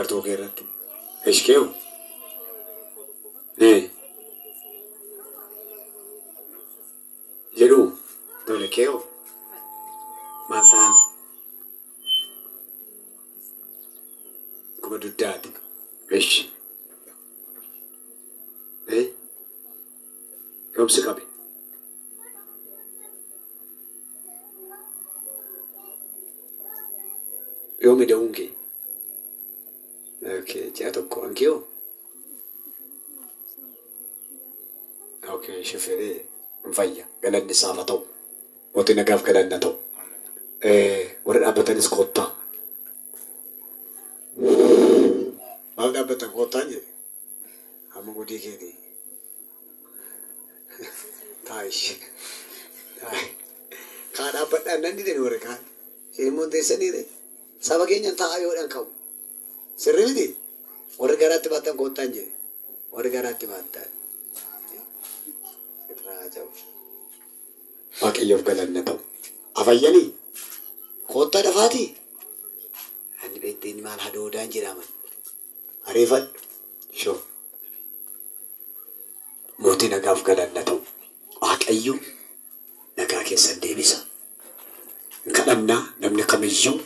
gartuu kee irratti ishkeewu jedhu tole keewu maal ta'an kuma duddaati ishi yoomsi qabe yoomi da'uun kee ji'a tokko ankiyoo shifiree fayya galanni isaaf haa ta'u mootii nagaaf galanna ta'u warra dhaabbatanis koottaa maal dhaabbatan koottaan jedhe amma gudii keetii taa'ish kaa dhaabbadhaan nan dide warri kaan ilmoon teessanii saba keenyan taa'aa yoodhaan ka'u sirri miti warri garaatti baattan koottaan jedhe warri garaatti baattan irraa ta'u waaqayyoof galanna ta'u afayyanii koottaa dhafaatii ani beekteen maal hadoodaan jedhaman ariifadhu shoo mootii nagaaf galanna ta'u waaqayyo nagaa keessan deebisa hin kadhannaa namni kamiyyuu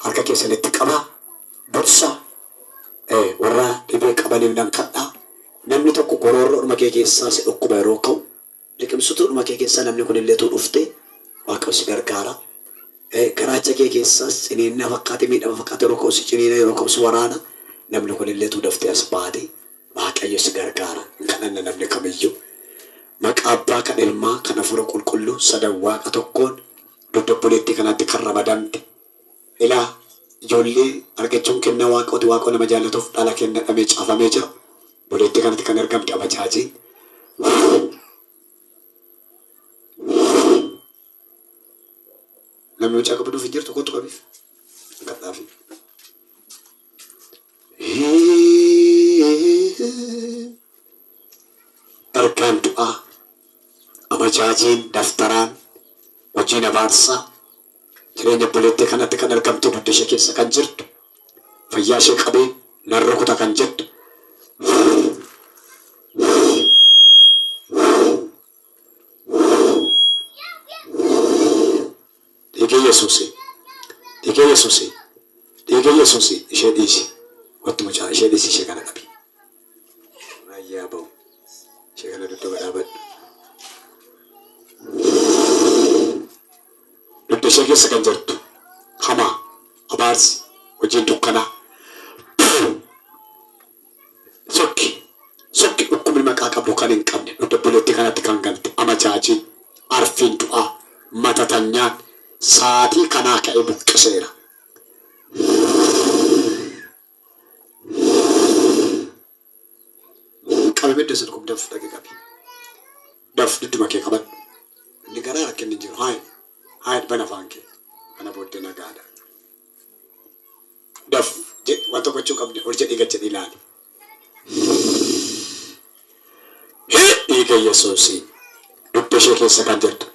harka keessanitti qabaa dursa warra dhibee qabaniif nan kadhaa namni tokko goroorroodhuma kee keessaa si dhukkuba yeroo ka'u liqimsituudhuma kee keessaa namni kun illeetu dhufte waaqayyo si gargaara garaacha kee keessaas ciniinnaa fakkaate miidhama fakkaate yeroo ka'u si ciniina yeroo ka'u si waraana namni kun illeetu daftee as baate waaqayyo si gargaara hin kadhanna namni kamiyyuu maqaa abbaa kan ilmaa kan hafuura qulqulluu sadan waaqa tokkoon dudubbuleetti kanatti kan ramadamte ilaa ijoollee argachuun kennaa waaqooti waaqoo nama jaallatuuf dhala kenna dhamee caafamee jira buleetti kanatti kan argamte abajaajii namni mucaa qabaduuf hin jirtu kottu qabiif gadhaafi ergaan du'aa abajaajiin daftaraan hojiin abaarsaa jireenya buleetti kanatti kan argamtu dugda ishee keessa kan jirtu fayyaa ishee qabee nan rukuta kan jettu dhiigee yesuusii ishee dhiisi wattu mucaa ishee dhiisi ishee kana qabi ayyaa ba'u ishee kana dudduba dhaabadhu dugda ishee keessa kan jirtu hamaa abaarsi hojiin dukkanaa sokki dhukkubni maqaa qabdu kan hin qabne dudubbuleetti kanatti kan galte amajaajii arfiin du'aa matatanyaan saatii kanaa ka'e buqqiseera qabame dasa dhukkub daf dhaqe qabi daf dudduma kee qabadhu inni garaa rakkinni jiru haayit bana afaan kee kana booddee nagaadha daf wanta gochuu qabne ol jedhii gad jedhii ilaali dhiiga yesuusii dugda ishee keessa kan jirtu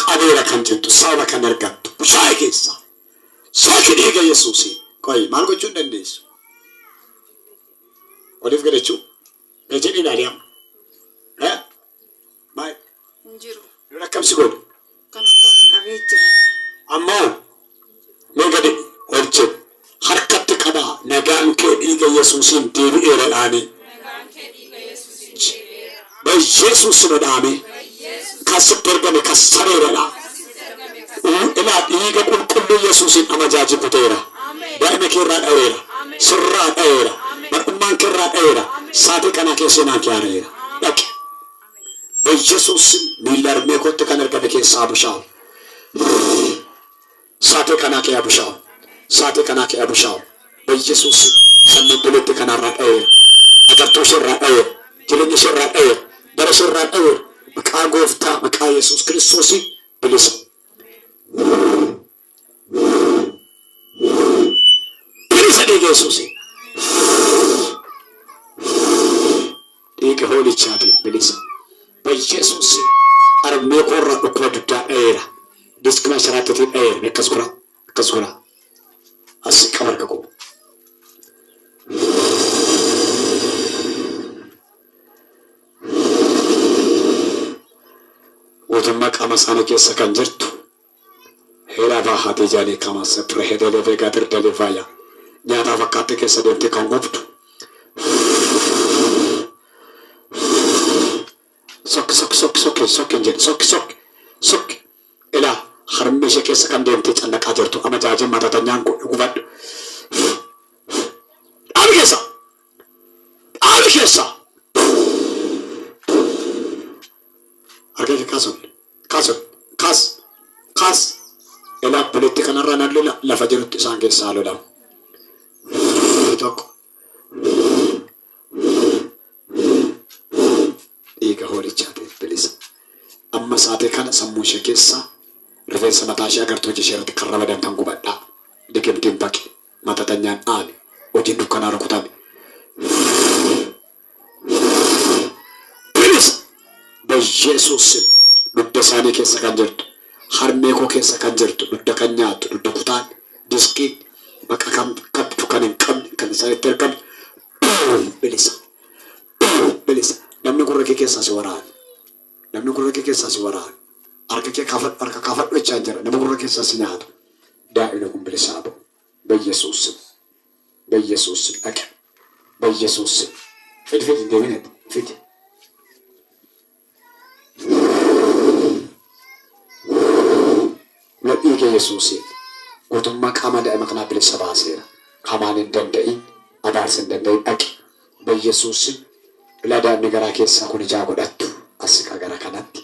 qabeera kan jirtu sababa kan argattu bushaayee keessa sooki dhiiga yesuusii qoyi maal gochuu hin dandeessu oliif gadachuu jedhii ilaali amma maal Injiru. Lola kamsi godhu Kana koona qabee jiran. ammoo mee gadi olche harkatti qabaa nagaan kee dhiiga yesuusiin deebi'eera dhaane Nagaan kee dhiiga Yesuusiin deebi'eera. በኢየሱስ መዳሜ ካስደርገመ ከሰሬረላ ኢላ ዲገ ቁልቁሉ ኢየሱስን አመጃጅ ቡቴራ ዳይመ ኬራ ዳይራ ስራ ዳይራ መቁማን ኬራ ዳይራ ሳቴ ከና ከሰና ኪያሬራ ዳክ በኢየሱስ ሚለርሜ ኮት ከነርገበ ከሳ ቡሻው ሳቴ ከና ከያ ቡሻው ሳቴ ከና ከያ ቡሻው በኢየሱስ ሰምብልት ከናራ ዳይራ አገርቶ ስራ ዳይራ ጅለኝ ስራ ዳይራ በረሰራ ዳይራ መቃ ጎፍታ መቃ ኢየሱስ ክርስቶስ ብልስ ኢየሱስ ዲቅ ሆሊቻቲ ብልስ በኢየሱስ አርሜ ኮራ ኦክራዱዳ ኤራ ዲስክ ማሽራተቲ ኤር ከስኩራ አስቀመርከው guutummaa qaama isaanii keessa kan jirtu heeraa baahate jaanii kamasa pirehedelee veegaatir dalevaaya nyaata fakkaatte keessa deemte kan gubdu sok hin jedhe sok ilaa harmi ishee keessa kan deemte callaqaa jirtu ama jaajin matatanyaan gubadhu dhaabi keessa argee kaas ilaa buletti kanarraa nan lola lafa jirutti isaan keessaa lolamu tokko dhiiga hoolichaatiif bilisa amma saatee kana sammuu ishee keessaa rifeensa mataa ishee agartuu hojii ishee irratti kan ramadamtan gubadhaa digimtiin baqe matatanyaan dhaame hojiin dukkanaa rukutame bilisa በኢየሱስ dudda isaanii keessa kan jirtu harmee koo keessa kan jirtu dudda kan nyaattu dudda kutaan diskiin baqa kan qabdu kan hin qabne kan isaan itti argamu bilisa namni gurra kee keessaa si waraana harka kee kaafadhu jechaa jira nama gurra keessaa si nyaatu daa'imni kun bilisaa ba'u በኢየሱስ dhaqe በኢየሱስ fidi deebineet fidi dhiiga Yesuusiin guutummaa qaama daa'ima kanaa bilisa baaseera. Qamaan hin danda'in abaarsa hin danda'in dhaqe በኢየሱስም bilaa daa'imni garaa keessaa kun ijaa godhattu asiqa gara kanatti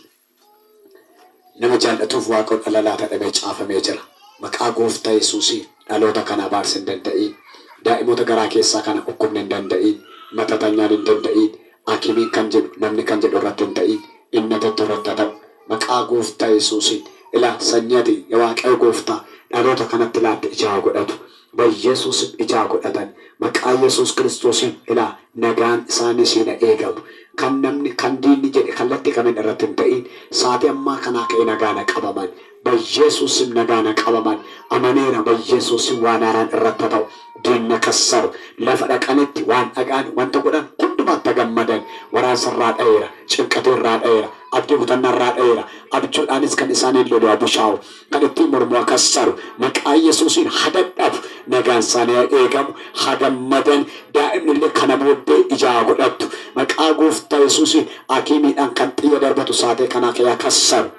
nama jaallatuuf waaqoon dhala laata dhabee caafamee jira. Maqaa gooftaa Yesuusiin dhaloota kana abaarsa hin danda'in daa'imoota garaa keessaa kana dhukkubni hin danda'in matatanyaan hin danda'in hakimiin kan jedhu namni kan jedhu irratti hin ta'in inni tokko irratti ta'u maqaa gooftaa Yesuusiin ilaa sanyati waaqayyo gooftaa dhaloota kanatti laatte ijaa godhatu በኢየሱስም ijaa godhatan maqaa Yesuus Kiristoosiin ilaa nagaan isaanii siina eegamu kan namni kan diinni jedhe kallattii kamiin irratti hin ta'in saatii ammaa kanaa ka'e nagaana qabaman በኢየሱስም nagaana qabaman amaneera በኢየሱስም waan haaraan irratti ta'u diinna kassaru lafa dhaqanitti waan dhagaan wanta godhan hundumaatti gammadan waraasarraa dha'eera cinqateerraa dha'eera abdii kutannarraa dha'eera abjuudhaanis kan isaaniin lolu abushaa'u kan ittiin mormuu kassaru maqaa Yesuusiin hadadhabu nagaan isaanii eegamu hagammadan daa'imni illee kana booddee ijaa godhattu maqaa gooftaa Yesuusiin hakimiidhaan kan xiyya darbatu saatee kanaa ka'ee kassaru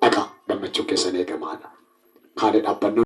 dhaqa gammachuun keessan eegamaadha. Kaadhe dhaabbannu